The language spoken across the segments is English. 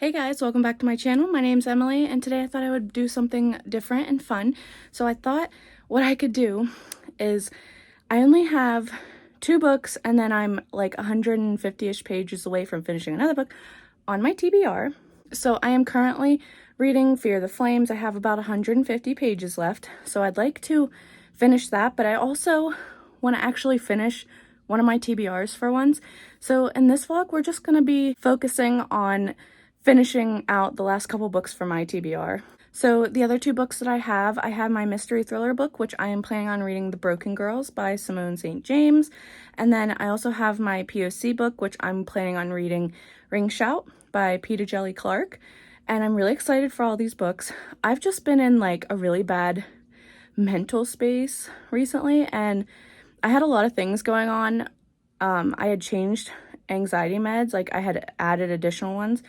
Hey guys, welcome back to my channel. My name's Emily, and today I thought I would do something different and fun. So I thought what I could do is I only have 2 books and then I'm like 150-ish pages away from finishing another book on my TBR. So I am currently reading Fear the Flames. I have about 150 pages left. So I'd like to finish that, but I also want to actually finish one of my TBRs for once. So in this vlog, we're just going to be focusing on finishing out the last couple books for my TBR. So the other 2 books that I have my mystery thriller book, which I am planning on reading The Broken Girls by Simone St. James. And then I also have my POC book, which I'm planning on reading Ring Shout by Peter Jelly Clark. And I'm really excited for all these books. I've just been in like a really bad mental space recently, and I had a lot of things going on. I had changed anxiety meds, like I had added additional ones,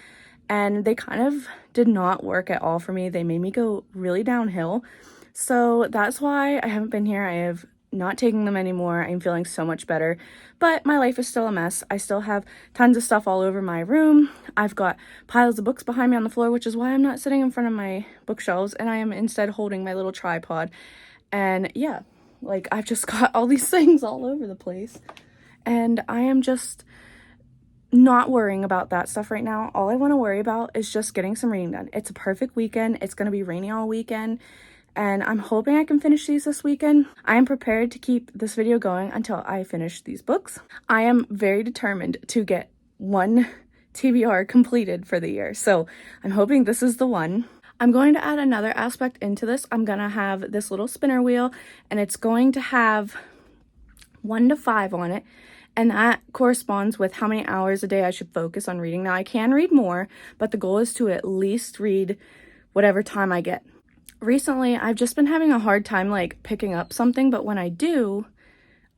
and they kind of did not work at all for me. They made me go really downhill. So that's why I haven't been here. I have not taken them anymore. I'm feeling so much better, but my life is still a mess. I still have tons of stuff all over my room. I've got piles of books behind me on the floor, which is why I'm not sitting in front of my bookshelves, and I am instead holding my little tripod. And yeah, like I've just got all these things all over the place, and I am just not worrying about that stuff right now. All I want to worry about is just getting some reading done. It's a perfect weekend. It's going to be rainy all weekend, and I'm hoping I can finish these this weekend. I am prepared to keep this video going until I finish these books. I am very determined to get one TBR completed for the year, so I'm hoping this is the one. I'm going to add another aspect into this. I'm going to have this little spinner wheel, and it's going to have 1 to 5 on it. And that corresponds with how many hours a day I should focus on reading. Now, I can read more, but the goal is to at least read whatever time I get. Recently, I've just been having a hard time like picking up something, but when I do,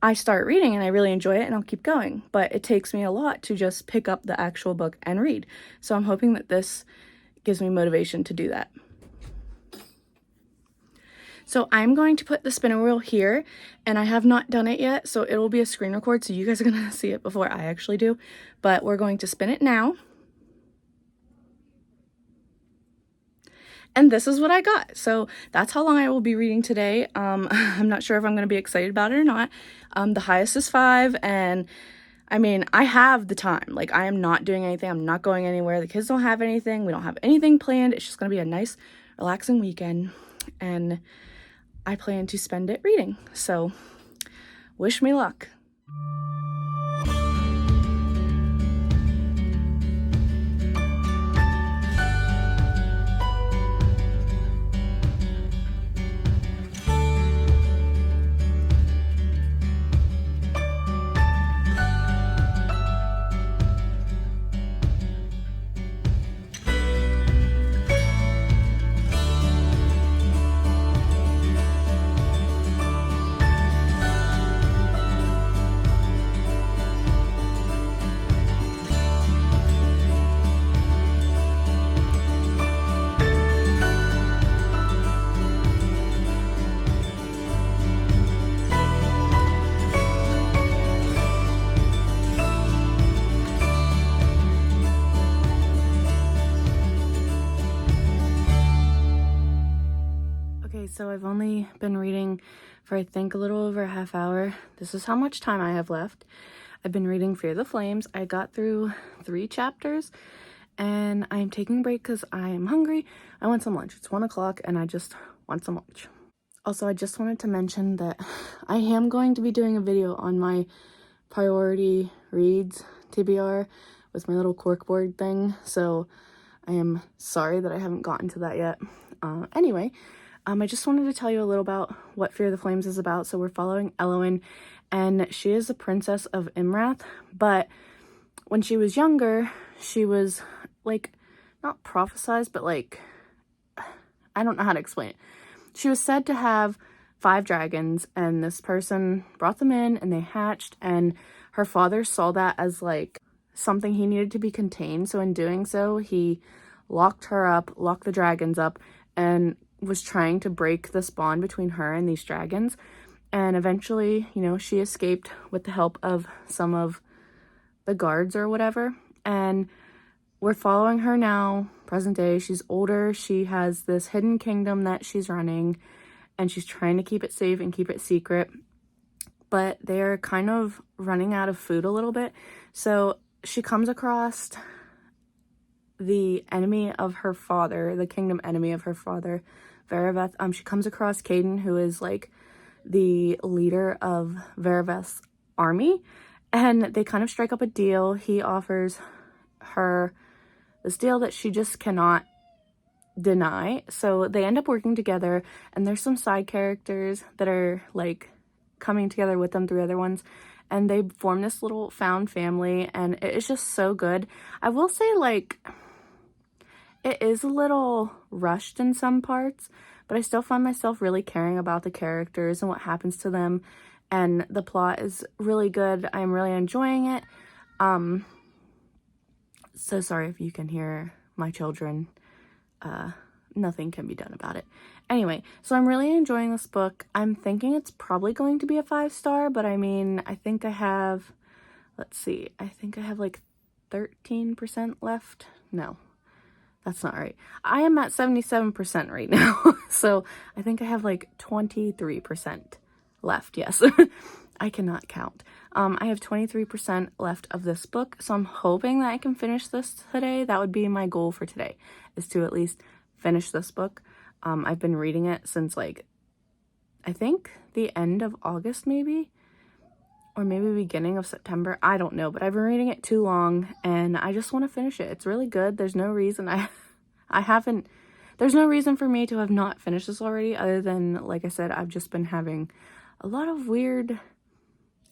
I start reading and I really enjoy it and I'll keep going. But it takes me a lot to just pick up the actual book and read. So I'm hoping that this gives me motivation to do that. So I'm going to put the spinner wheel here, and I have not done it yet, so it will be a screen record, so you guys are going to see it before I actually do. But we're going to spin it now. And this is what I got. So that's how long I will be reading today. I'm not sure if I'm going to be excited about it or not. The highest is 5, and I mean, I have the time. Like, I am not doing anything. I'm not going anywhere. The kids don't have anything. We don't have anything planned. It's just going to be a nice, relaxing weekend, and I plan to spend it reading. So, wish me luck. So I've only been reading for I think a little over a half hour. This is how much time I have left. I've been reading Fear the Flames. I got through 3 chapters, and I'm taking a break because I am hungry. I want some lunch. It's 1 o'clock and I just want some lunch. Also, I just wanted to mention that I am going to be doing a video on my priority reads TBR with my little corkboard thing. So I am sorry that I haven't gotten to that yet. Anyway, I just wanted to tell you a little about what Fear the Flames is about. So we're following Elowen, and she is the princess of Imrath, but when she was younger, she was, like, not prophesized, but, like, I don't know how to explain it. She was said to have 5 dragons, and this person brought them in, and they hatched, and her father saw that as, like, something he needed to be contained, so in doing so, he locked her up, locked the dragons up, and was trying to break this bond between her and these dragons. And eventually, you know, she escaped with the help of some of the guards or whatever. And we're following her now, present day. She's older. She has this hidden kingdom that she's running, and she's trying to keep it safe and keep it secret. But they're kind of running out of food a little bit. So she comes across the enemy of her father, the kingdom enemy of her father, Veraveth. She comes across Caden, who is like the leader of Veraveth's army, and they kind of strike up a deal. He offers her this deal that she just cannot deny. So they end up working together, and there's some side characters that are like coming together with them, 3 other ones, and they form this little found family, and it is just so good. I will say, like, it is a little rushed in some parts, but I still find myself really caring about the characters and what happens to them, and the plot is really good. I'm really enjoying it. So sorry if you can hear my children. Nothing can be done about it. Anyway, so I'm really enjoying this book. I'm thinking it's probably going to be a 5-star, but I mean, I think I have, let's see, I think I have like 13% left. No, that's not right. I am at 77% right now. So I think I have like 23% left. Yes. I cannot count. I have 23% left of this book, so I'm hoping that I can finish this today. That would be my goal for today, is to at least finish this book. I've been reading it since, like, I think the end of August maybe, or maybe beginning of September. I don't know, but I've been reading it too long, and I just want to finish it. It's really good. There's no reason there's no reason for me to have not finished this already, other than, like I said, I've just been having a lot of weird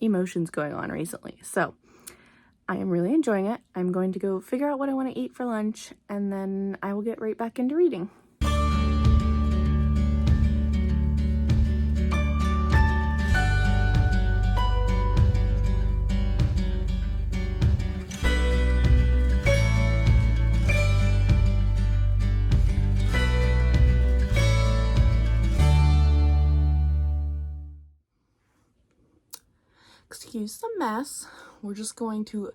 emotions going on recently. So I am really enjoying it. I'm going to go figure out what I want to eat for lunch, and then I will get right back into reading. Excuse the mess. We're just going to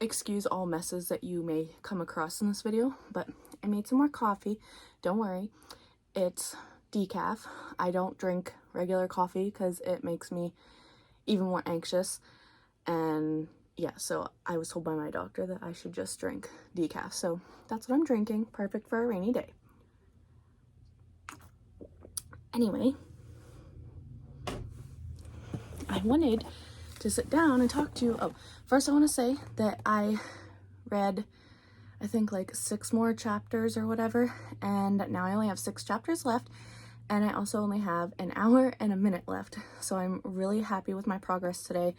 excuse all messes that you may come across in this video, but I made some more coffee. Don't worry, it's decaf. I don't drink regular coffee because it makes me even more anxious, and yeah, so I was told by my doctor that I should just drink decaf, so that's what I'm drinking. Perfect for a rainy day. Anyway, I wanted to sit down and talk to you. Oh, first I want to say that I read, I think, like 6 more chapters or whatever, and now I only have 6 chapters left, and I also only have an hour and a minute left, so I'm really happy with my progress today.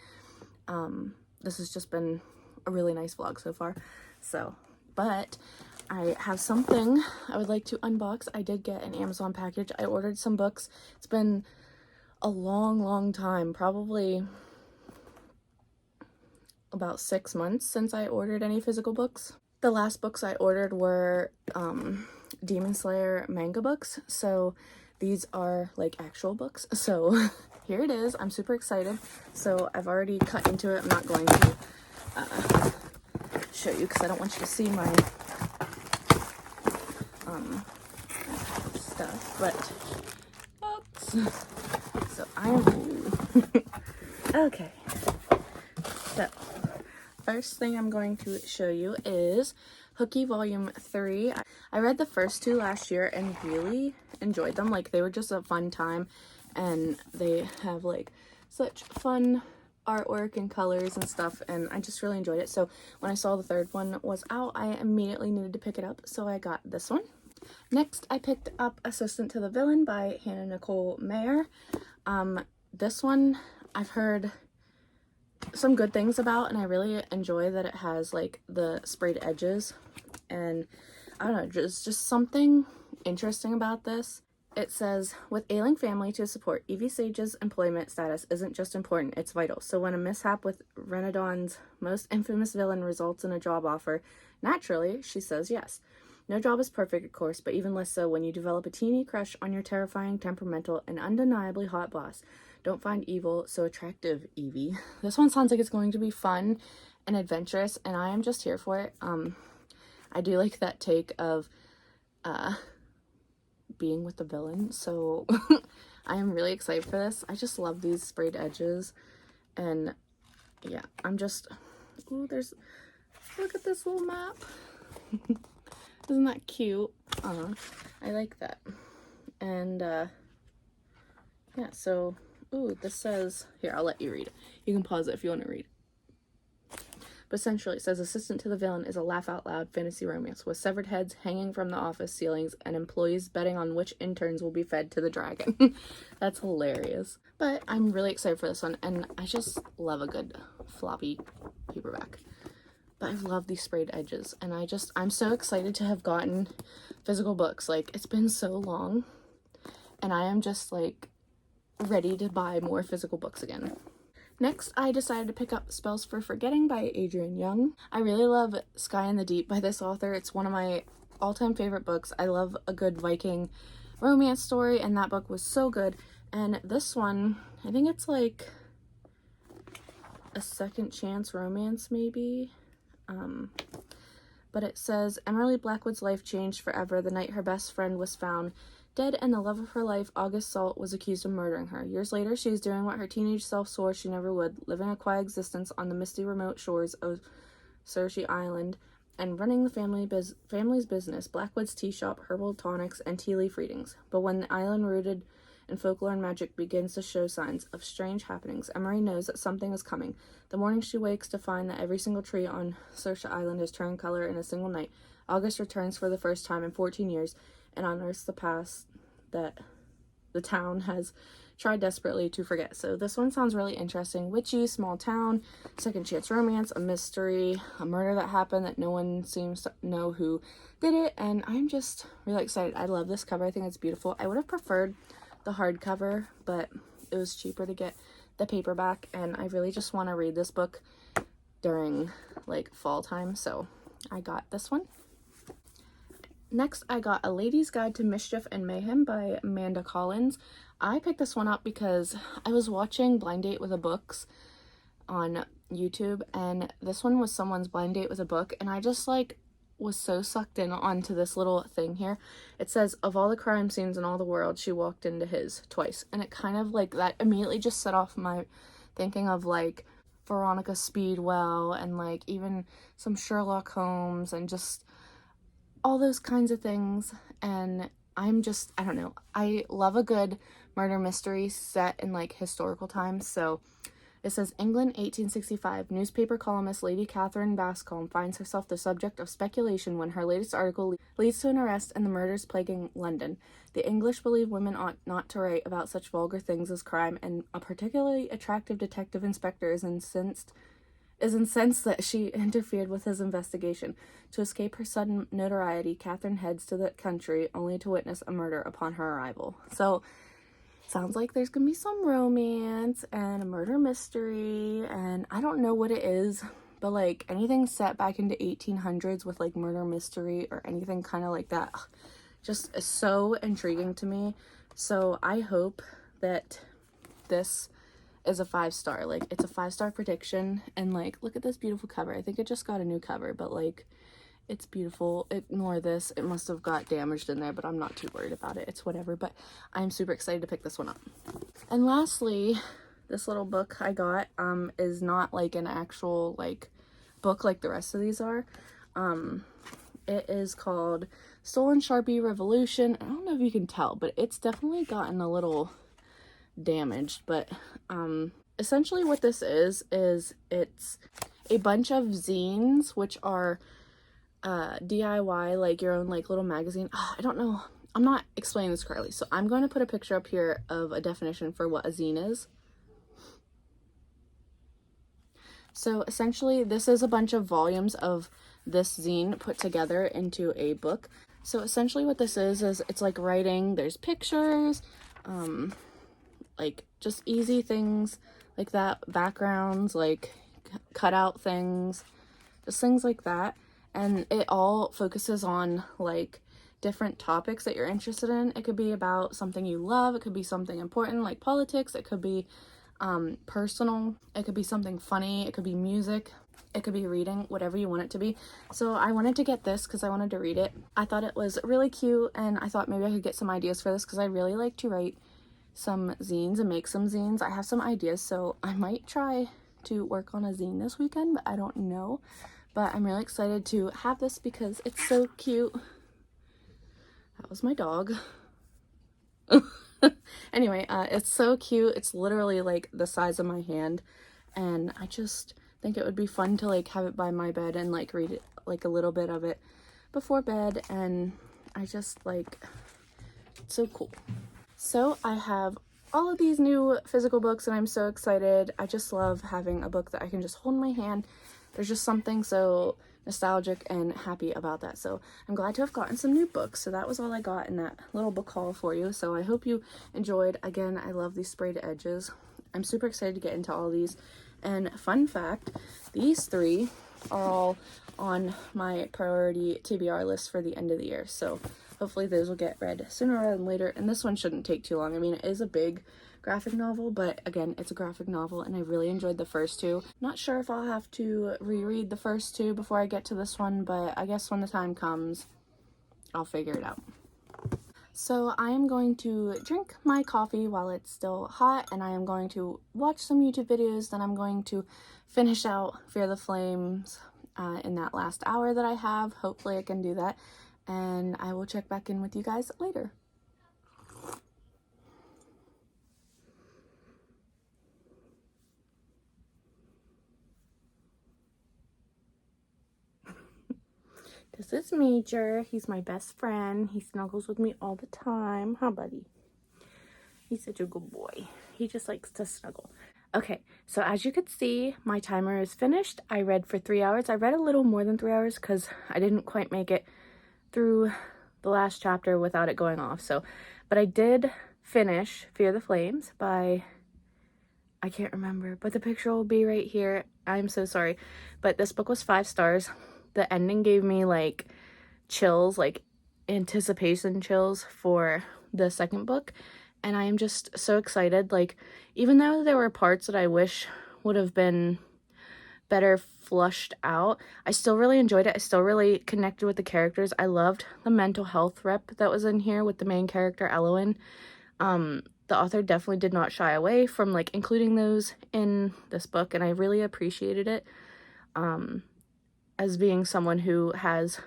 This has just been a really nice vlog so far, but I have something I would like to unbox. I did get an Amazon package. I ordered some books. It's been a long time, probably about 6 months since I ordered any physical books. The last books I ordered were Demon Slayer manga books, so these are like actual books. So here it is. I'm super excited. So I've already cut into it. I'm not going to show you because I don't want you to see my stuff, but oops. So okay, so first thing I'm going to show you is Hooky Volume 3. I read the first 2 last year and really enjoyed them. Like, they were just a fun time, and they have like such fun artwork and colors and stuff, and I just really enjoyed it. So when I saw the 3rd one was out, I immediately needed to pick it up, so I got this one. Next, I picked up Assistant to the Villain by Hannah Nicole Mayer. This one I've heard some good things about, and I really enjoy that it has like the sprayed edges, and I don't know, just something interesting about this. It says, with ailing family to support, Evie Sage's employment status isn't just important, it's vital. So when a mishap with Renadon's most infamous villain results in a job offer, naturally, she says yes. No job is perfect, of course, but even less so when you develop a teeny crush on your terrifying, temperamental, and undeniably hot boss. Don't find evil so attractive, Evie. This one sounds like it's going to be fun and adventurous, and I am just here for it. I do like that take of being with the villain, so I am really excited for this. I just love these sprayed edges, and yeah, I'm just, oh, look at this little map. Isn't that cute? I like that. And yeah, so, ooh, this says, here, I'll let you read it. You can pause it if you want to read. But essentially, it says, Assistant to the Villain is a laugh-out-loud fantasy romance with severed heads hanging from the office ceilings and employees betting on which interns will be fed to the dragon. That's hilarious. But I'm really excited for this one, and I just love a good floppy paperback. But I love these sprayed edges, and I'm so excited to have gotten physical books. Like, it's been so long, and I am just, like, ready to buy more physical books again. Next, I decided to pick up Spells for Forgetting by Adrienne Young. I really love Sky in the Deep by this author. It's one of my all-time favorite books. I love a good Viking romance story, and that book was so good. And this one, I think it's like a second chance romance, maybe. But it says, Emily Blackwood's life changed forever the night her best friend was found dead, and the love of her life, August Salt, was accused of murdering her. Years later, she was doing what her teenage self swore she never would, living a quiet existence on the misty remote shores of Saoirse Island, and running the family's business, Blackwood's tea shop, herbal tonics, and tea leaf readings. But when the island, rooted in folklore and magic, begins to show signs of strange happenings, Emery knows that something is coming. The morning she wakes to find that every single tree on Saoirse Island has turned color in a single night, August returns for the first time in 14 years and unearths the past that the town has tried desperately to forget. So this one sounds really interesting. Witchy, small town, second chance romance, a mystery, a murder that happened that no one seems to know who did it, and I'm just really excited. I love this cover. I think it's beautiful. I would have preferred the hardcover, but it was cheaper to get the paperback, and I really just want to read this book during like fall time, so I got this one. Next, I got A Lady's Guide to Mischief and Mayhem by Amanda Collins. I picked this one up because I was watching Blind Date with a Books on YouTube, and this one was someone's blind date with a book, and I just like was so sucked in onto this little thing here. It says, of all the crime scenes in all the world, she walked into his twice. And it kind of like that immediately just set off my thinking of like Veronica Speedwell and like even some Sherlock Holmes and just all those kinds of things. And I'm just, I don't know, I love a good murder mystery set in like historical times. So it says, England, 1865. Newspaper columnist Lady Catherine Bascombe finds herself the subject of speculation when her latest article leads to an arrest and the murders plaguing London. The English believe women ought not to write about such vulgar things as crime, and a particularly attractive detective inspector is incensed that she interfered with his investigation. To escape her sudden notoriety, Catherine heads to the country only to witness a murder upon her arrival. So sounds like there's gonna be some romance and a murder mystery, and I don't know what it is, but like anything set back into 1800s with like murder mystery or anything kind of like that just is so intriguing to me. So I hope that this is a 5-star. Like, it's a 5-star prediction, and like look at this beautiful cover. I think it just got a new cover, but like it's beautiful. Ignore this, it must have got damaged in there, but I'm not too worried about it. It's whatever, but I'm super excited to pick this one up. And lastly, this little book I got is not like an actual like book like the rest of these are. It is called Stolen Sharpie Revolution. I don't know if you can tell, but it's definitely gotten a little damaged, but essentially what this is it's a bunch of zines, which are DIY, like your own like little magazine. I don't know, I'm not explaining this correctly, so I'm going to put a picture up here of a definition for what a zine is. So essentially this is a bunch of volumes of this zine put together into a book. So essentially what this is it's like writing, there's pictures, like just easy things like that, backgrounds, like cutout things, just things like that. And it all focuses on like different topics that you're interested in. It could be about something you love, it could be something important like politics, it could be personal, it could be something funny, it could be music. It could be reading, whatever you want it to be. So I wanted to get this because I wanted to read it. I thought it was really cute, and I thought maybe I could get some ideas for this because I really like to write some zines and make some zines. I have some ideas, so I might try to work on a zine this weekend, but I don't know. But I'm really excited to have this because it's so cute. That was my dog. Anyway, it's so cute. It's literally like the size of my hand, and I just think it would be fun to like have it by my bed and like read it, like a little bit of it before bed, and I just like, it's so cool. So I have all of these new physical books and I'm so excited. I just love having a book that I can just hold in my hand. There's just something so nostalgic and happy about that. So I'm glad to have gotten some new books. So that was all I got in that little book haul for you. So I hope you enjoyed. Again, I love these sprayed edges. I'm super excited to get into all these. And fun fact, these 3 are all on my priority TBR list for the end of the year. So hopefully those will get read sooner rather than later. And this one shouldn't take too long. I mean, it is a big graphic novel, but again, it's a graphic novel and I really enjoyed the first 2. Not sure if I'll have to reread the first 2 before I get to this one, but I guess when the time comes, I'll figure it out. So I am going to drink my coffee while it's still hot, and I am going to watch some YouTube videos. Then I'm going to finish out Fear the Flames in that last hour that I have. Hopefully I can do that, and I will check back in with you guys later. This is Major. He's my best friend. He snuggles with me all the time. Huh, buddy? He's such a good boy. He just likes to snuggle. Okay, so as you could see, my timer is finished. I read for 3 hours. I read a little more than 3 hours because I didn't quite make it through the last chapter without it going off. So, but I did finish Fear the Flames by, I can't remember, but the picture will be right here. I'm so sorry. But this book was 5 stars. The ending gave me like chills, like anticipation chills for the second book. And I am just so excited. Like, even though there were parts that I wish would have been better flushed out, I still really enjoyed it. I still really connected with the characters. I loved the mental health rep that was in here with the main character, Elowen. The author definitely did not shy away from like including those in this book, and I really appreciated it. As being someone who has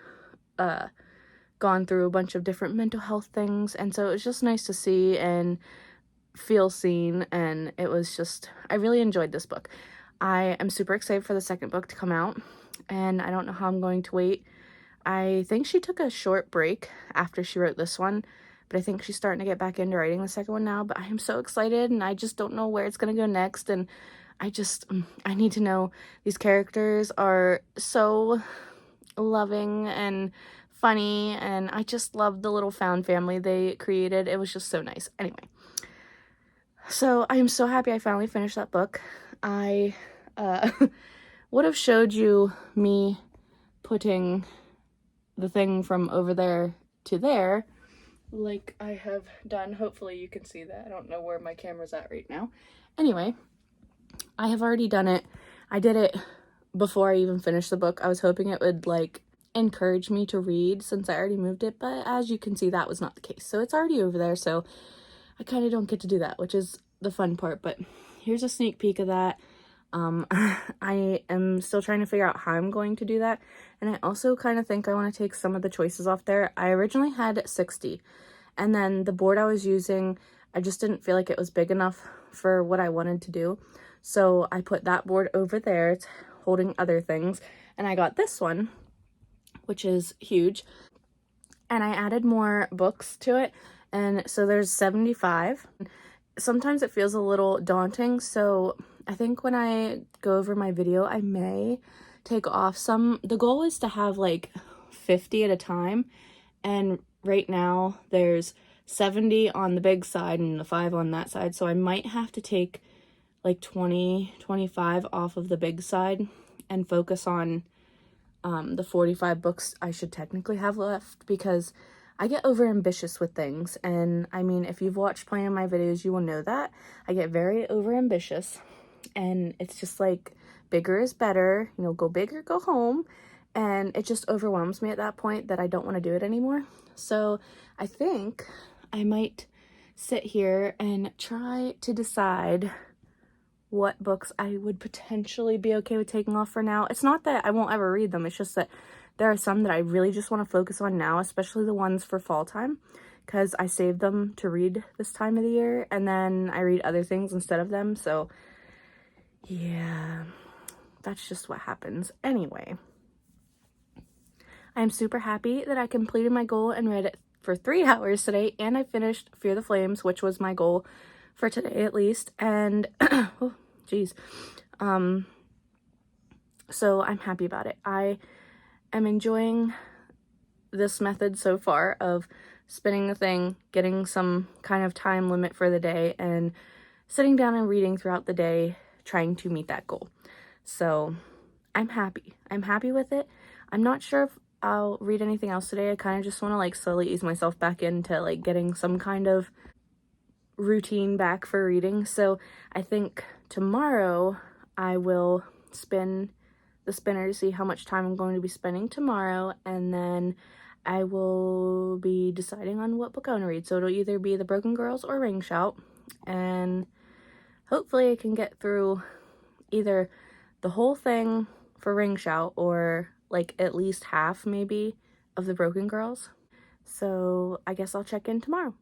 gone through a bunch of different mental health things, and so it was just nice to see and feel seen, and it was just, I really enjoyed this book. I am super excited for the second book to come out, and I don't know how I'm going to wait. I think she took a short break after she wrote this one, but I think she's starting to get back into writing the second one now. But I am so excited, and I just don't know where it's going to go next, and I need to know. These characters are so loving and funny, and I just love the little found family they created. It was just so nice. Anyway, so I am so happy I finally finished that book. I would have showed you me putting the thing from over there to there, like I have done. Hopefully you can see that. I don't know where my camera's at right now. Anyway, I have already done it. I did it before I even finished the book. I was hoping it would like encourage me to read since I already moved it, but as you can see, that was not the case. So it's already over there, so I kind of don't get to do that, which is the fun part. But here's a sneak peek of that. I am still trying to figure out how I'm going to do that, and I also kind of think I want to take some of the choices off there. I originally had 60, and then the board I was using, I just didn't feel like it was big enough for what I wanted to do. So I put that board over there. It's holding other things. And I got this one, which is huge. And I added more books to it. And so there's 75. Sometimes it feels a little daunting. So I think when I go over my video, I may take off some. The goal is to have like 50 at a time. And right now there's 70 on the big side and the 5 on that side. So I might have to take like 20, 25 off of the big side and focus on the 45 books I should technically have left, because I get over ambitious with things. And I mean, if you've watched plenty of my videos, you will know that I get very over ambitious, and it's just like bigger is better, you know, go big or go home. And it just overwhelms me at that point that I don't want to do it anymore. So I think I might sit here and try to decide what books I would potentially be okay with taking off for now. It's not that I won't ever read them. It's just that there are some that I really just want to focus on now, especially the ones for fall time, because I save them to read this time of the year, and then I read other things instead of them. So yeah, that's just what happens. Anyway, I'm super happy that I completed my goal and read it for 3 hours today, and I finished Fear the Flames, which was my goal for today at least. And oh geez, so I'm happy about it. I am enjoying this method so far of spinning the thing, getting some kind of time limit for the day, and sitting down and reading throughout the day, trying to meet that goal. So I'm happy. I'm happy with it. I'm not sure if I'll read anything else today. I kind of just want to like slowly ease myself back into like getting some kind of routine back for reading. So I think tomorrow I will spin the spinner to see how much time I'm going to be spending tomorrow, and then I will be deciding on what book I want to read. So it'll either be The Broken Girls or Ring Shout, and hopefully I can get through either the whole thing for Ring Shout or like at least half maybe of The Broken Girls. So I guess I'll check in tomorrow.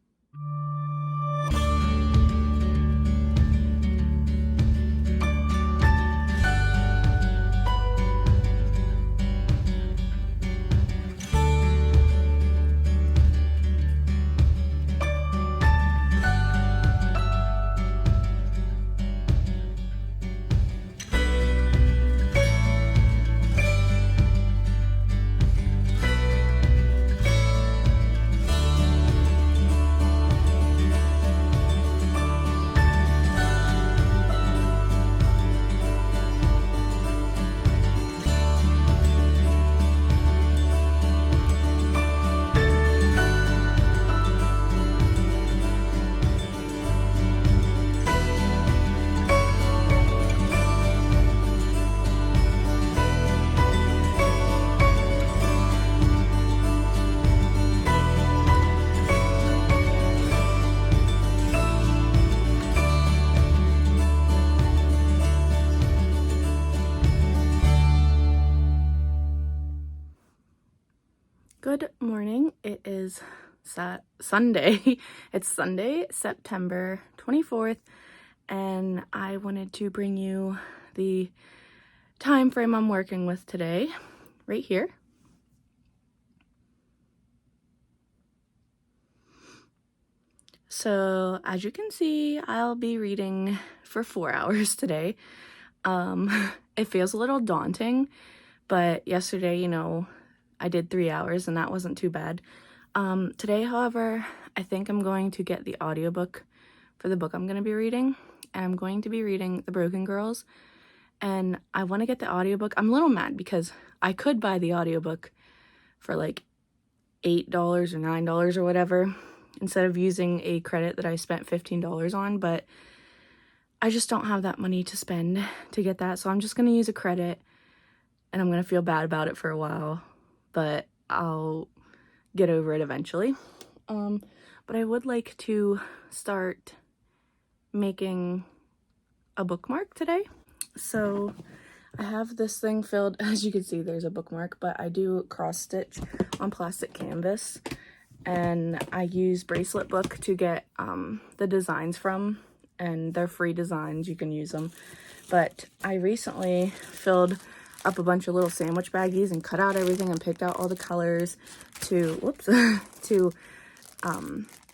Good morning. It is Sunday. It's Sunday, September 24th, and I wanted to bring you the time frame I'm working with today, right here. So as you can see, I'll be reading for 4 hours today. It feels a little daunting, but yesterday, you know, I did 3 hours and that wasn't too bad. Today, however, I think I'm going to get the audiobook for the book I'm going to be reading, and I'm going to be reading The Broken Girls, and I want to get the audiobook. I'm a little mad because I could buy the audiobook for like $8 or $9 or whatever instead of using a credit that I spent $15 on, but I just don't have that money to spend to get that, so I'm just going to use a credit, and I'm going to feel bad about it for a while, but I'll get over it eventually. But I would like to start making a bookmark today. So I have this thing filled, as you can see there's a bookmark, but I do cross stitch on plastic canvas, and I use Bracelet Book to get the designs from, and they're free designs, you can use them. But I recently filled up a bunch of little sandwich baggies and cut out everything and picked out all the colors to, whoops, to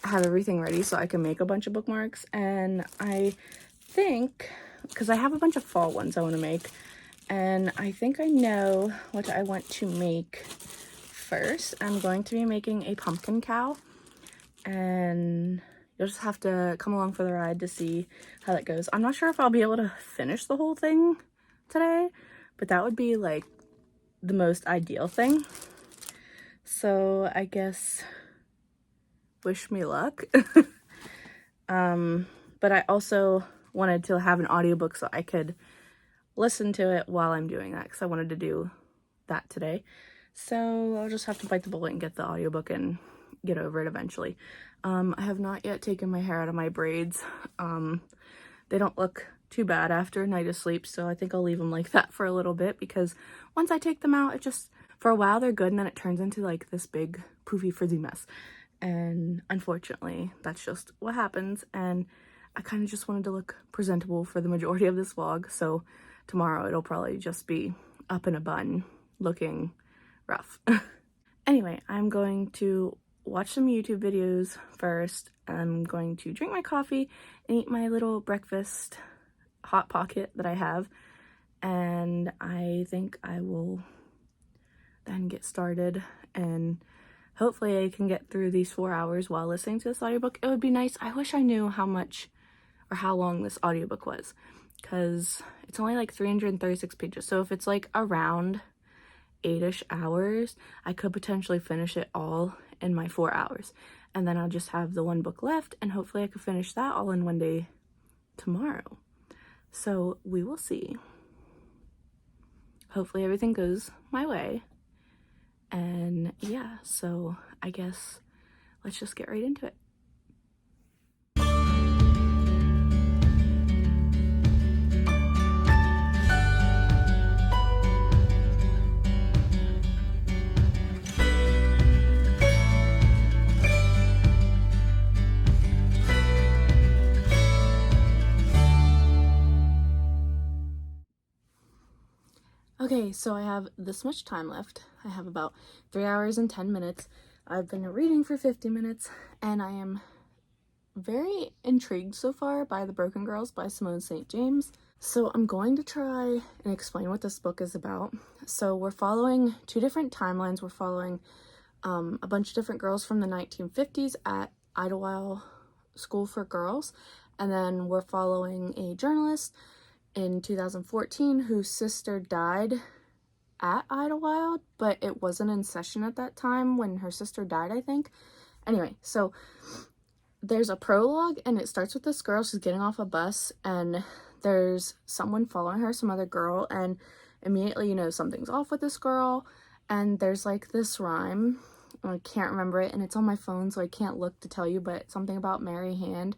have everything ready so I can make a bunch of bookmarks. And I think, because I have a bunch of fall ones I want to make, and I think I know what I want to make first. I'm going to be making a pumpkin cow, and you'll just have to come along for the ride to see how that goes. I'm not sure if I'll be able to finish the whole thing today, but that would be like the most ideal thing. So I guess wish me luck. But I also wanted to have an audiobook so I could listen to it while I'm doing that because I wanted to do that today. So I'll just have to bite the bullet and get the audiobook and get over it eventually. I have not yet taken my hair out of my braids. They don't look too bad after a night of sleep, so I think I'll leave them like that for a little bit, because once I take them out, it just, for a while they're good, and then it turns into like this big poofy frizzy mess. And unfortunately, that's just what happens, and I kind of just wanted to look presentable for the majority of this vlog, so tomorrow it'll probably just be up in a bun, looking rough. Anyway, I'm going to watch some YouTube videos first. I'm going to drink my coffee and eat my little breakfast Hot Pocket that I have, and I think I will then get started, and hopefully I can get through these 4 hours while listening to this audiobook. It would be nice. I wish I knew how much or how long this audiobook was, because it's only like 336 pages. So if it's like around 8-ish hours, I could potentially finish it all in my 4 hours. And then I'll just have the one book left, and hopefully I could finish that all in one day tomorrow. So we will see. Hopefully everything goes my way. And yeah, so I guess let's just get right into it. Okay, so I have this much time left. I have about 3 hours and 10 minutes. I've been reading for 50 minutes, and I am very intrigued so far by The Broken Girls by Simone St. James. So I'm going to try and explain what this book is about. So we're following two different timelines. We're following a bunch of different girls from the 1950s at Idlewild School for Girls, and then we're following a journalist in 2014 whose sister died at Idlewild, but it wasn't in session at that time when her sister died, I think. Anyway, so there's a prologue, and it starts with this girl. She's getting off a bus, and there's someone following her, some other girl, and immediately you know something's off with this girl. And there's like this rhyme, I can't remember it, and it's on my phone so I can't look to tell you, but something about Mary Hand.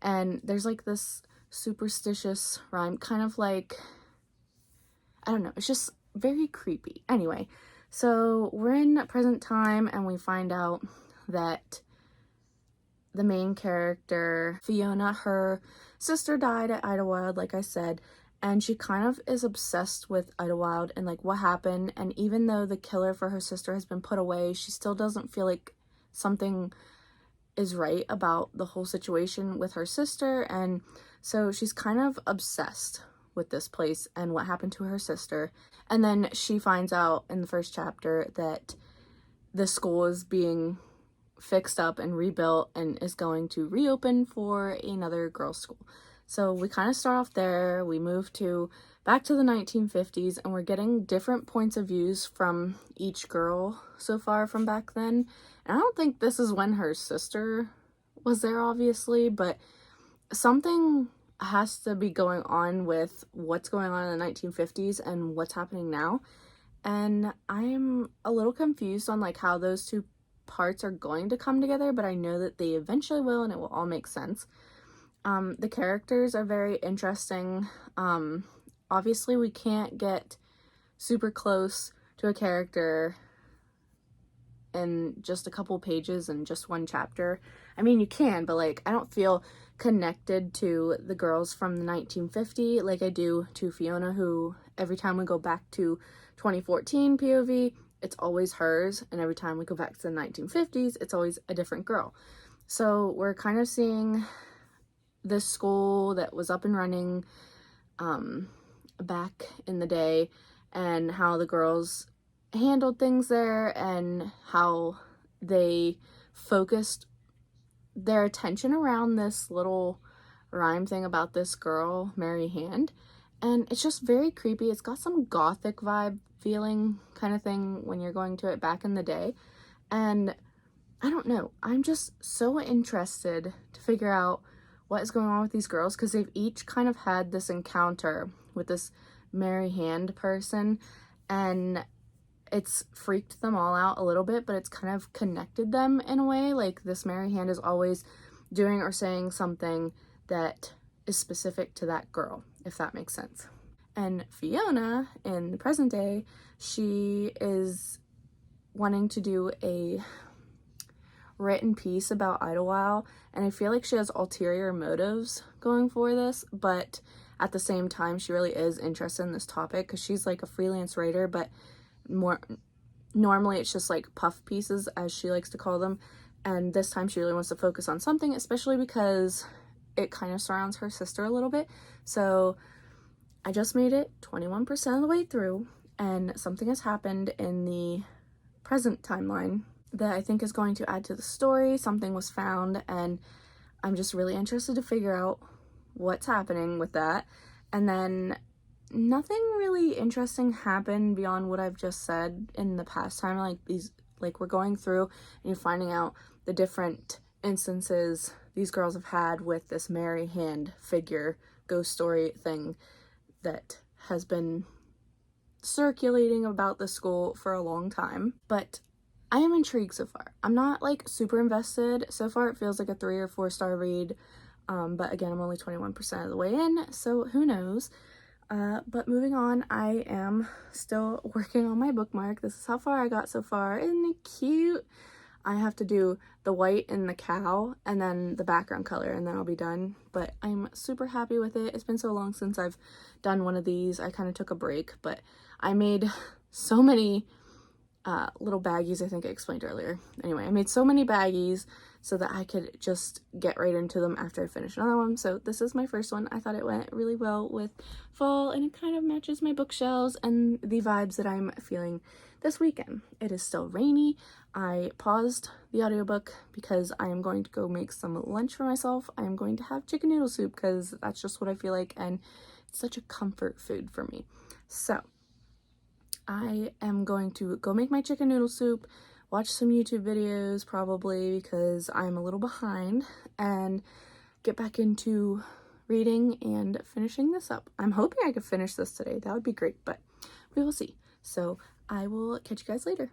And there's like this superstitious rhyme, kind of like, I don't know, it's just very creepy. Anyway, so we're in present time, and we find out that the main character, Fiona, her sister died at Idlewild, like I said, and she kind of is obsessed with Idlewild and like what happened. And even though the killer for her sister has been put away, she still doesn't feel like something is right about the whole situation with her sister. And so she's kind of obsessed with this place and what happened to her sister. And then she finds out in the first chapter that the school is being fixed up and rebuilt and is going to reopen for another girls' school. So we kind of start off there. We move back to the 1950s, and we're getting different points of views from each girl so far from back then. And I don't think this is when her sister was there, obviously, but something has to be going on with what's going on in the 1950s and what's happening now. And I'm a little confused on like how those two parts are going to come together, but I know that they eventually will, and it will all make sense. The characters are very interesting. Obviously we can't get super close to a character in just a couple pages and just one chapter. I mean, you can, but like I don't feel connected to the girls from the 1950 like I do to Fiona, who every time we go back to 2014 POV, it's always hers, and every time we go back to the 1950s, it's always a different girl. So we're kind of seeing this school that was up and running back in the day, and how the girls handled things there, and how they focused their attention around this little rhyme thing about this girl, Mary Hand. And it's just very creepy. It's got some gothic vibe feeling kind of thing when you're going to it back in the day. And I don't know, I'm just so interested to figure out what is going on with these girls, because they've each kind of had this encounter with this Mary Hand person, and it's freaked them all out a little bit, but it's kind of connected them in a way. Like, this Mary Hand is always doing or saying something that is specific to that girl, if that makes sense. And Fiona, in the present day, she is wanting to do a written piece about Idlewild, and I feel like she has ulterior motives going for this, but at the same time she really is interested in this topic because she's like a freelance writer, but more normally it's just like puff pieces, as she likes to call them, and this time she really wants to focus on something, especially because it kind of surrounds her sister a little bit. So I just made it 21% of the way through, and something has happened in the present timeline that I think is going to add to the story. Something was found, and I'm just really interested to figure out what's happening with that. And then nothing really interesting happened beyond what I've just said in the past time. Like we're going through and you're finding out the different instances these girls have had with this Mary Hand figure ghost story thing that has been circulating about the school for a long time. But I am intrigued so far. I'm not like super invested. So far it feels like a 3 or 4 star read, but again, I'm only 21% of the way in, so who knows. But moving on, I am still working on my bookmark. This is how far I got so far. Isn't it cute? I have to do the white and the cow and then the background color, and then I'll be done. But I'm super happy with it. It's been so long since I've done one of these. I kind of took a break, but I made so many little baggies. I think I explained earlier. Anyway, I made so many baggies so that I could just get right into them after I finish another one. So this is my first one. I thought it went really well with fall, and it kind of matches my bookshelves and the vibes that I'm feeling this weekend. It is still rainy. I paused the audiobook because I am going to go make some lunch for myself. I am going to have chicken noodle soup because that's just what I feel like, and it's such a comfort food for me. So I am going to go make my chicken noodle soup, watch some YouTube videos probably because I'm a little behind, and get back into reading and finishing this up. I'm hoping I could finish this today. That would be great, but we will see. So I will catch you guys later.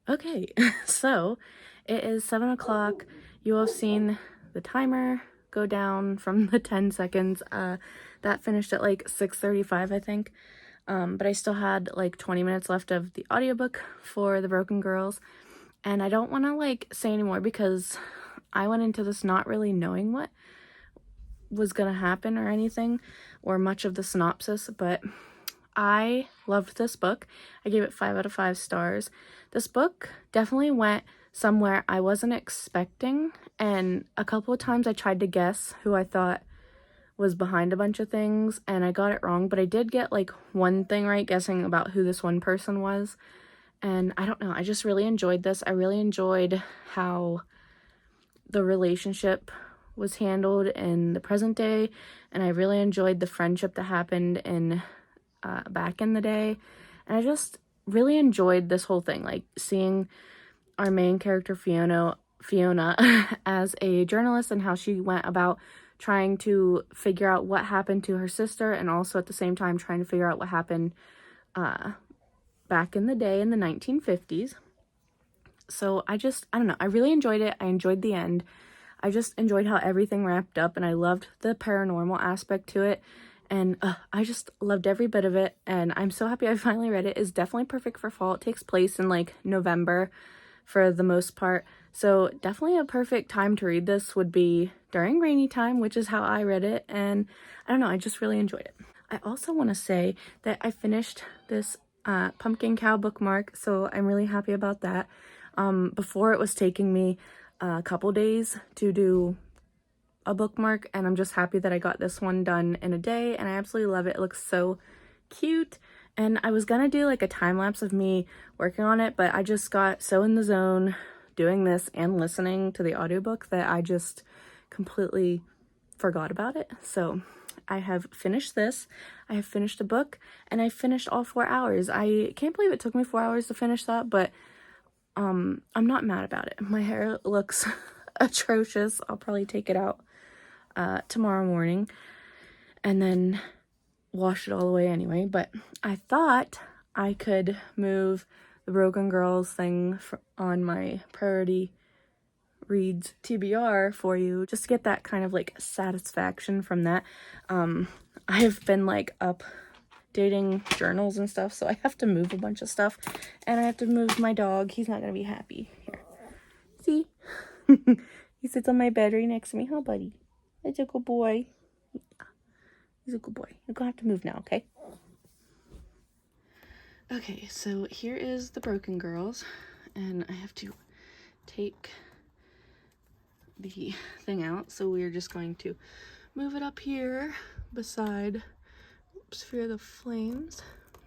Okay, so it is 7 o'clock. You will have seen the timer go down from the 10 seconds. That finished at like 6:35, I think. But I still had like 20 minutes left of the audiobook for The Broken Girls. And I don't want to like say anymore because I went into this not really knowing what was gonna happen or anything, or much of the synopsis, but I loved this book. I gave it 5 out of 5 stars. This book definitely went somewhere I wasn't expecting, and a couple of times I tried to guess who I thought was behind a bunch of things, and I got it wrong, but I did get like one thing right, guessing about who this one person was. And I don't know, I just really enjoyed this. I really enjoyed how the relationship was handled in the present day, and I really enjoyed the friendship that happened in back in the day. And I just really enjoyed this whole thing, like seeing our main character Fiona as a journalist and how she went about trying to figure out what happened to her sister, and also at the same time trying to figure out what happened back in the day in the 1950s. So I don't know, I really enjoyed it. I enjoyed the end. I just enjoyed how everything wrapped up, and I loved the paranormal aspect to it. And I just loved every bit of it, and I'm so happy I finally read it. It's definitely perfect for fall. It takes place in like November for the most part, So definitely a perfect time to read this would be during rainy time, which is how I read it, and I don't know, I just really enjoyed it. I also want to say that I finished this Pumpkin Cow bookmark, so I'm really happy about that. Before it was taking me a couple days to do a bookmark, and I'm just happy that I got this one done in a day, and I absolutely love it. It looks so cute, and I was gonna do like a time lapse of me working on it, but I just got so in the zone doing this and listening to the audiobook that I just completely forgot about it. So I have finished this. I have finished a book, and I finished all 4 hours. I can't believe it took me 4 hours to finish that, but I'm not mad about it. My hair looks atrocious. I'll probably take it out tomorrow morning and then wash it all away anyway, but I thought I could move the Broken Girls thing on my priority reads TBR for you, just to get that kind of like satisfaction from that. I have been like updating journals and stuff, so I have to move a bunch of stuff, and I have to move my dog. He's not gonna be happy. Here, see? He sits on my bed right next to me. Huh, buddy? That's a good boy. He's a good boy. You're gonna have to move now, okay? Okay, so here is the Broken Girls, and I have to take the thing out, so we're just going to move it up here beside Fear the Flames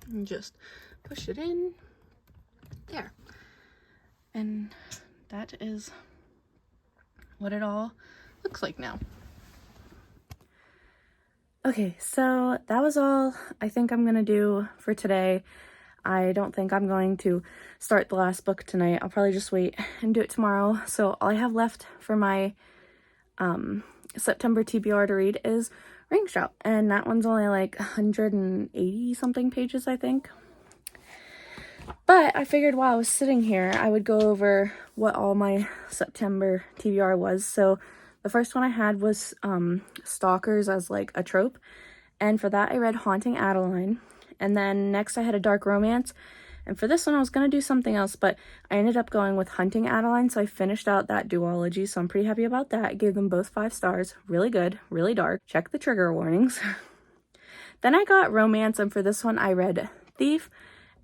and just push it in there. And that is what it all looks like now. Okay, so that was all I think I'm gonna do for today. I don't think I'm going to start the last book tonight. I'll probably just wait and do it tomorrow. So all I have left for my September TBR to read is Ring Shout, and that one's only like 180 something pages, I think. But I figured while I was sitting here, I would go over what all my September TBR was. So the first one I had was Stalkers as like a trope, and for that I read Haunting Adeline. And then next I had a dark romance, and for this one I was going to do something else, but I ended up going with Hunting Adeline, so I finished out that duology, so I'm pretty happy about that. I gave them both 5 stars. Really good, really dark. Check the trigger warnings. Then I got romance, and for this one I read Thief,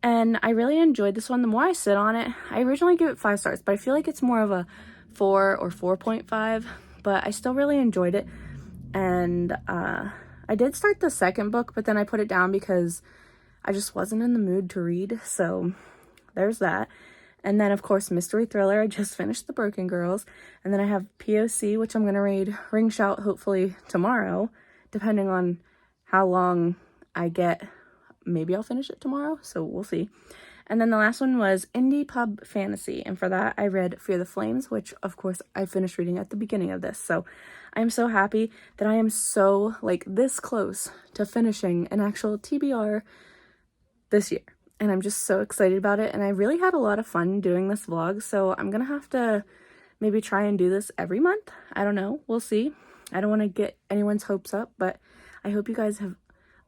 and I really enjoyed this one. The more I sit on it, I originally gave it 5 stars, but I feel like it's more of a 4 or 4.5, but I still really enjoyed it. And I did start the second book, but then I put it down because I just wasn't in the mood to read, so there's that. And then, of course, mystery thriller. I just finished The Broken Girls. And then I have POC, which I'm going to read Ring Shout hopefully tomorrow, depending on how long I get. Maybe I'll finish it tomorrow, so we'll see. And then the last one was Indie Pub Fantasy, and for that I read Fear the Flames, which of course I finished reading at the beginning of this. So I'm so happy that I am so like this close to finishing an actual TBR this year, and I'm just so excited about it. And I really had a lot of fun doing this vlog, so I'm gonna have to maybe try and do this every month. I don't know, we'll see. I don't want to get anyone's hopes up, but I hope you guys have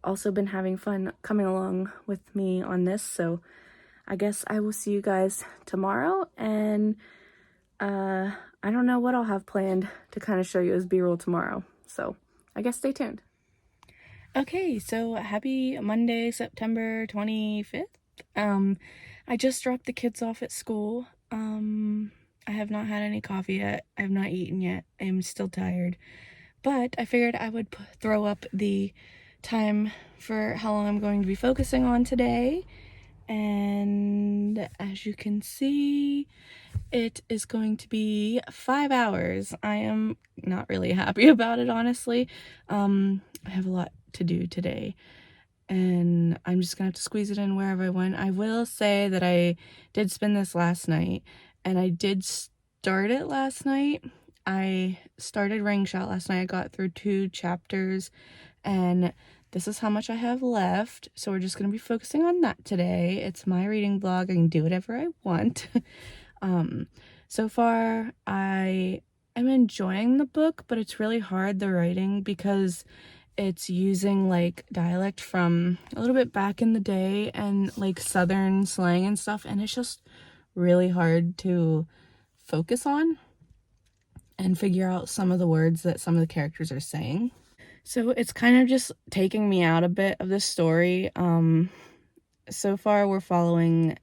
also been having fun coming along with me on this. So I guess I will see you guys tomorrow, and I don't know what I'll have planned to kind of show you as B-roll tomorrow, so I guess stay tuned. Okay, so happy Monday, September 25th. I just dropped the kids off at school. I have not had any coffee yet. I have not eaten yet. I am still tired. But I figured I would throw up the time for how long I'm going to be focusing on today. And as you can see, it is going to be 5 hours. I am not really happy about it, honestly. I have a lot to do today, and I'm just gonna have to squeeze it in wherever I went. I will say that I did spend this last night, and I did start it last night. I started Ring Shot last night. I got through 2 chapters, and this is how much I have left. So we're just gonna be focusing on that today. It's my reading vlog. I can do whatever I want. So far I am enjoying the book, but it's really hard, the writing, because it's using like dialect from a little bit back in the day and like southern slang and stuff, and it's just really hard to focus on and figure out some of the words that some of the characters are saying. So it's kind of just taking me out a bit of the story. So far we're following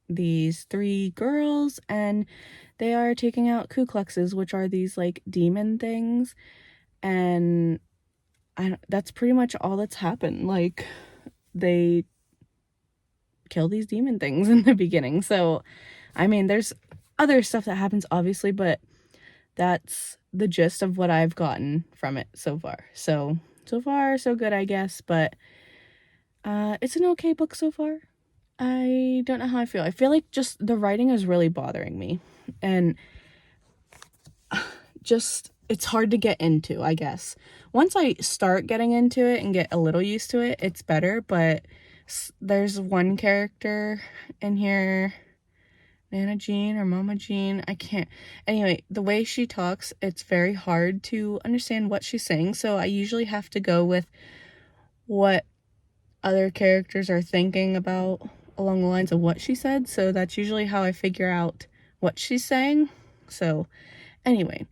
these 3 girls, and they are taking out Ku Kluxes, which are these like demon things, and that's pretty much all that's happened. Like, they kill these demon things in the beginning. So I mean, there's other stuff that happens obviously, but that's the gist of what I've gotten from it so far. So far so good, I guess, but it's an okay book so far. I don't know how I feel. I feel like just the writing is really bothering me, and just it's hard to get into, I guess. Once I start getting into it and get a little used to it, it's better, but there's one character in here, Nana Jean or Mama Jean, I can't. Anyway, the way she talks, it's very hard to understand what she's saying, so I usually have to go with what other characters are thinking about along the lines of what she said, so that's usually how I figure out what she's saying. So anyway,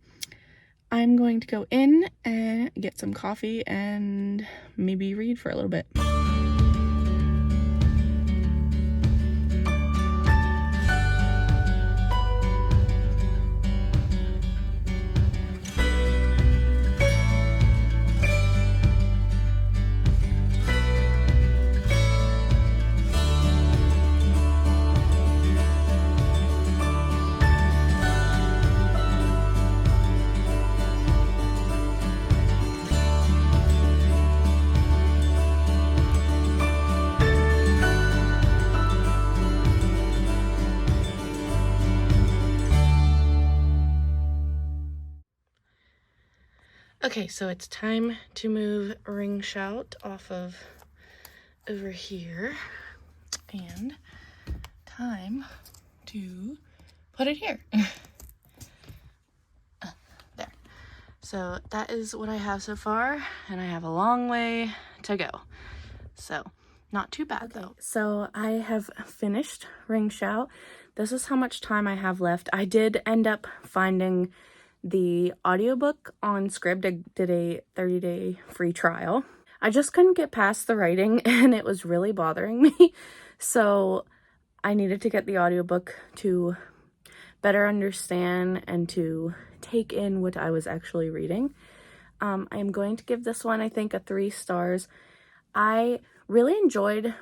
I'm going to go in and get some coffee and maybe read for a little bit. Okay, so it's time to move Ring Shout off of over here, and time to put it here. There. So that is what I have so far, and I have a long way to go. So not too bad though. So I have finished Ring Shout. This is how much time I have left. I did end up finding the audiobook on Scribd. I did a 30-day free trial. I just couldn't get past the writing, and it was really bothering me. So I needed to get the audiobook to better understand and to take in what I was actually reading. I'm going to give this one, I think, a 3 stars. I really enjoyed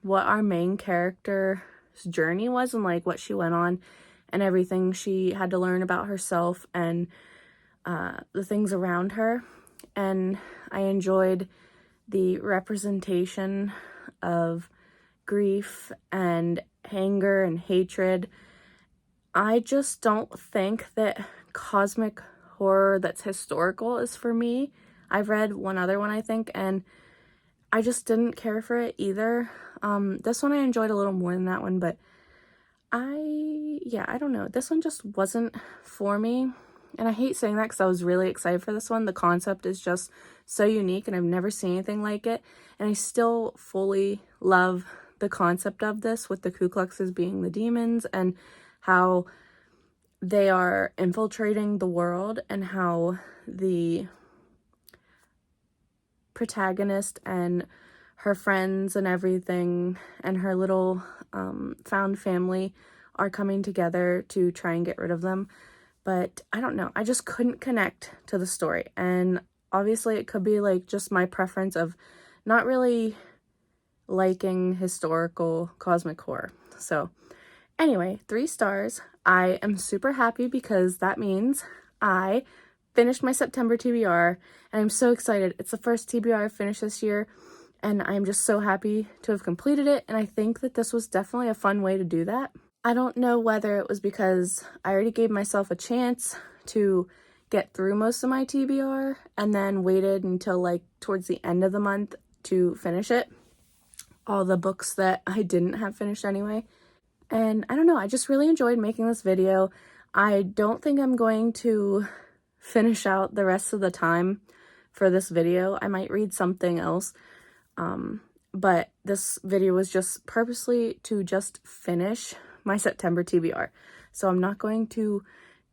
what our main character's journey was and like what she went on and everything she had to learn about herself and the things around her. And I enjoyed the representation of grief and anger and hatred. I just don't think that cosmic horror that's historical is for me. I've read one other one, I think, and I just didn't care for it either. This one I enjoyed a little more than that one, but I don't know. This one just wasn't for me. And I hate saying that because I was really excited for this one. The concept is just so unique and I've never seen anything like it. And I still fully love the concept of this, with the Ku Kluxes being the demons and how they are infiltrating the world, and how the protagonist and her friends and everything and her little found family are coming together to try and get rid of them. But I don't know, I just couldn't connect to the story, and obviously it could be like just my preference of not really liking historical cosmic horror. So anyway, 3 stars. I am super happy because that means I finished my September TBR, and I'm so excited. It's the first TBR I've finished this year, and I'm just so happy to have completed it, and I think that this was definitely a fun way to do that. I don't know whether it was because I already gave myself a chance to get through most of my TBR and then waited until like towards the end of the month to finish it. All the books that I didn't have finished anyway. And I don't know, I just really enjoyed making this video. I don't think I'm going to finish out the rest of the time for this video. I might read something else. But this video was just purposely to just finish my September TBR. so I'm not going to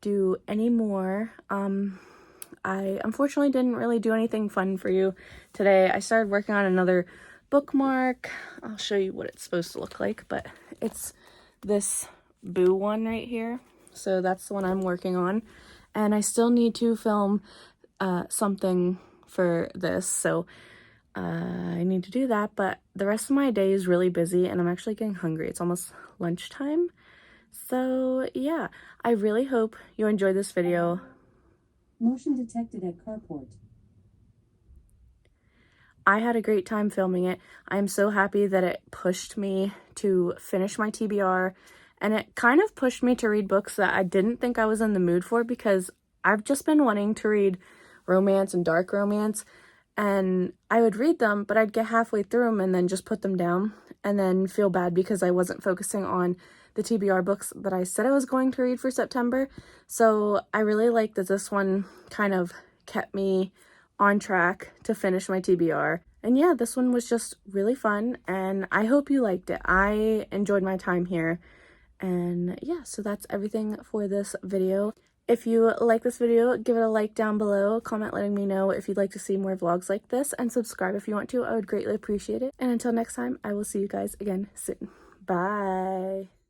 do any more. I unfortunately didn't really do anything fun for you today. I started working on another bookmark. I'll show you what it's supposed to look like, but it's this Boo one right here. So that's the one I'm working on. And I still need to film something for this, so I need to do that, but the rest of my day is really busy and I'm actually getting hungry. It's almost lunchtime. So yeah, I really hope you enjoyed this video. Motion detected at carport. I had a great time filming it. I'm so happy that it pushed me to finish my TBR, and it kind of pushed me to read books that I didn't think I was in the mood for, because I've just been wanting to read romance and dark romance, and I would read them, but I'd get halfway through them and then just put them down and then feel bad because I wasn't focusing on the TBR books that I said I was going to read for September. So I really like that this one kind of kept me on track to finish my TBR. And yeah, this one was just really fun and I hope you liked it. I enjoyed my time here. And yeah, so that's everything for this video. If you like this video, give it a like down below, comment letting me know if you'd like to see more vlogs like this, and subscribe if you want to. I would greatly appreciate it. And until next time, I will see you guys again soon. Bye!